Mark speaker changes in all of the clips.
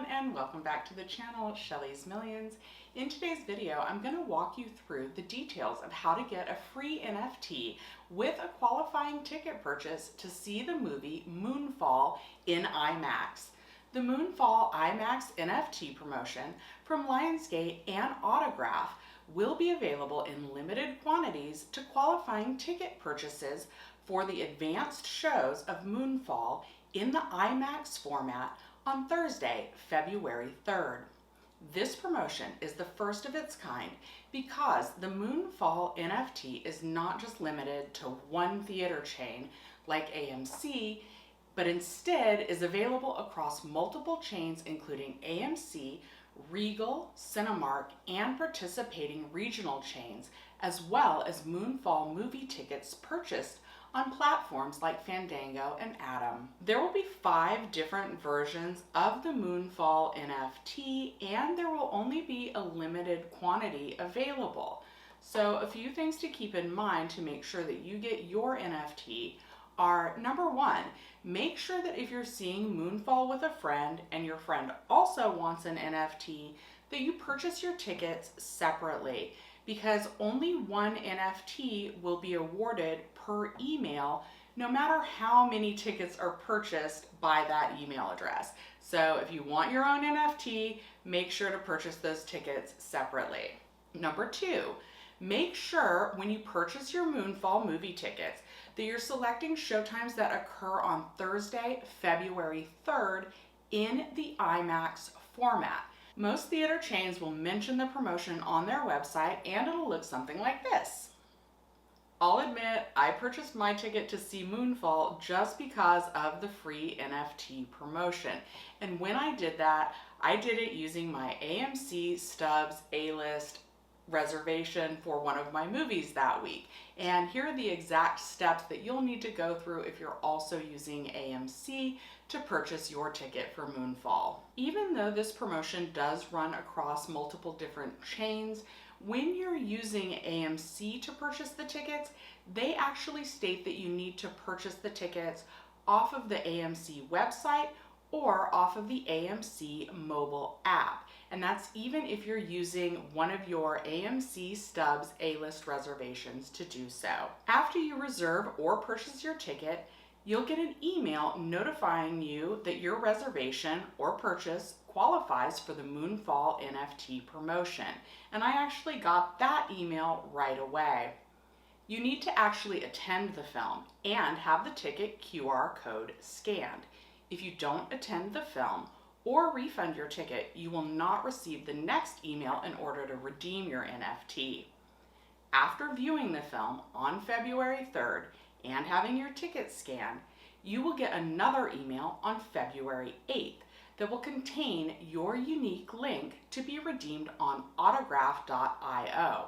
Speaker 1: and welcome back to the channel, Shelly's Millions. In today's video, I'm going to walk you through the details of how to get a free NFT with a qualifying ticket purchase to see the movie Moonfall in IMAX. The Moonfall IMAX NFT promotion from Lionsgate and Autograph will be available in limited quantities to qualifying ticket purchases for the advanced shows of Moonfall in the IMAX format on Thursday, February 3rd. This promotion is the first of its kind because the Moonfall NFT is not just limited to one theater chain like AMC, but instead is available across multiple chains including AMC, Regal, Cinemark, and participating regional chains, as well as Moonfall movie tickets purchased on platforms like Fandango and Atom. There will be 5 different versions of the Moonfall NFT, and there will only be a limited quantity available. So a few things to keep in mind to make sure that you get your NFT are, number 1, make sure that if you're seeing Moonfall with a friend and your friend also wants an NFT, that you purchase your tickets separately, because only one NFT will be awarded per email, no matter how many tickets are purchased by that email address. So if you want your own NFT, make sure to purchase those tickets separately. Number 2, make sure when you purchase your Moonfall movie tickets that you're selecting showtimes that occur on Thursday, February 3rd in the IMAX format. Most theater chains will mention the promotion on their website, and it'll look something like this. I'll admit, I purchased my ticket to see Moonfall just because of the free NFT promotion. And when I did that, I did it using my AMC Stubs A-list reservation for one of my movies that week. And here are the exact steps that you'll need to go through if you're also using AMC to purchase your ticket for Moonfall. Even though this promotion does run across multiple different chains, when you're using AMC to purchase the tickets, they actually state that you need to purchase the tickets off of the AMC website or off of the AMC mobile app. And that's even if you're using one of your AMC Stubs A-list reservations to do so. After you reserve or purchase your ticket, you'll get an email notifying you that your reservation or purchase qualifies for the Moonfall NFT promotion. And I actually got that email right away. You need to actually attend the film and have the ticket QR code scanned. If you don't attend the film or refund your ticket, you will not receive the next email in order to redeem your NFT. After viewing the film on February 3rd and having your ticket scanned, you will get another email on February 8th that will contain your unique link to be redeemed on autograph.io.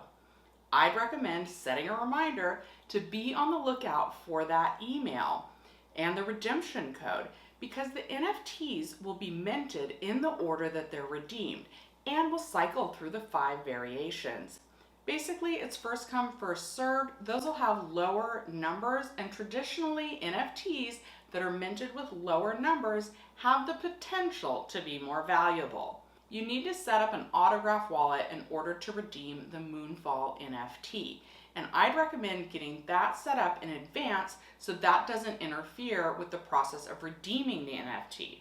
Speaker 1: I'd recommend setting a reminder to be on the lookout for that email and the redemption code, because the NFTs will be minted in the order that they're redeemed and will cycle through the 5 variations. Basically, it's first come, first served. Those will have lower numbers, and traditionally NFTs that are minted with lower numbers have the potential to be more valuable. You need to set up an autograph wallet in order to redeem the Moonfall NFT. And I'd recommend getting that set up in advance so that doesn't interfere with the process of redeeming the NFT.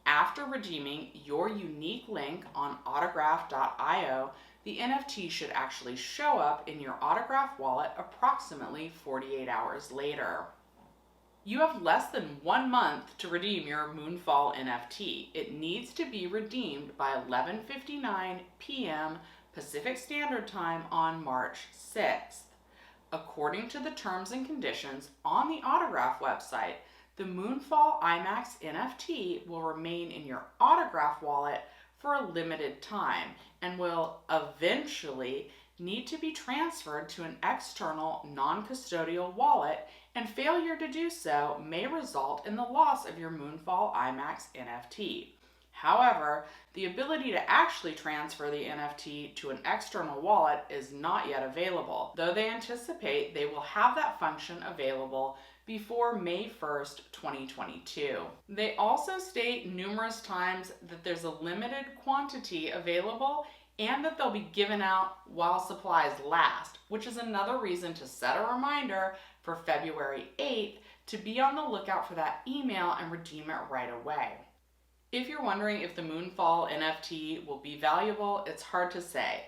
Speaker 1: After redeeming your unique link on autograph.io, the NFT should actually show up in your autograph wallet approximately 48 hours later. You have less than 1 month to redeem your Moonfall NFT. It needs to be redeemed by 11:59 p.m. Pacific Standard Time on March 6th. According to the terms and conditions on the Autograph website, the Moonfall IMAX NFT will remain in your Autograph wallet for a limited time and will eventually need to be transferred to an external non-custodial wallet, and failure to do so may result in the loss of your Moonfall IMAX NFT. However, the ability to actually transfer the NFT to an external wallet is not yet available, though they anticipate they will have that function available before May 1st, 2022. They also state numerous times that there's a limited quantity available and that they'll be given out while supplies last, which is another reason to set a reminder for February 8th to be on the lookout for that email and redeem it right away. If you're wondering if the Moonfall NFT will be valuable, it's hard to say.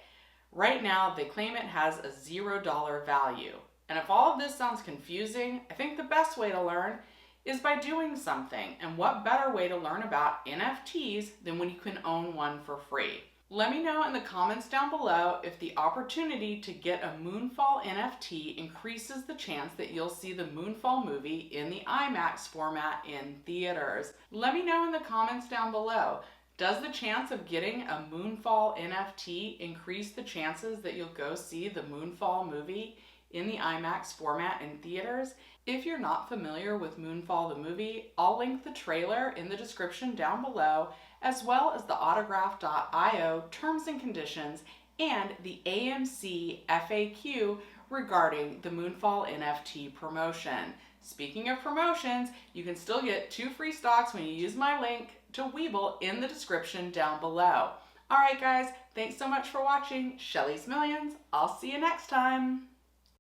Speaker 1: Right now, they claim it has a $0 value. And if all of this sounds confusing, I think the best way to learn is by doing something. And what better way to learn about NFTs than when you can own one for free? Let me know in the comments down below if the opportunity to get a Moonfall NFT increases the chance that you'll see the Moonfall movie in the IMAX format in theaters. Let me know in the comments down below. Does the chance of getting a Moonfall NFT increase the chances that you'll go see the Moonfall movie in the IMAX format in theaters? If you're not familiar with Moonfall the movie, I'll link the trailer in the description down below, as well as the autograph.io terms and conditions and the AMC FAQ regarding the Moonfall NFT promotion. Speaking of promotions, you can still get 2 free stocks when you use my link to Webull in the description down below. Alright guys, thanks so much for watching Shelly's Millions. I'll see you next time.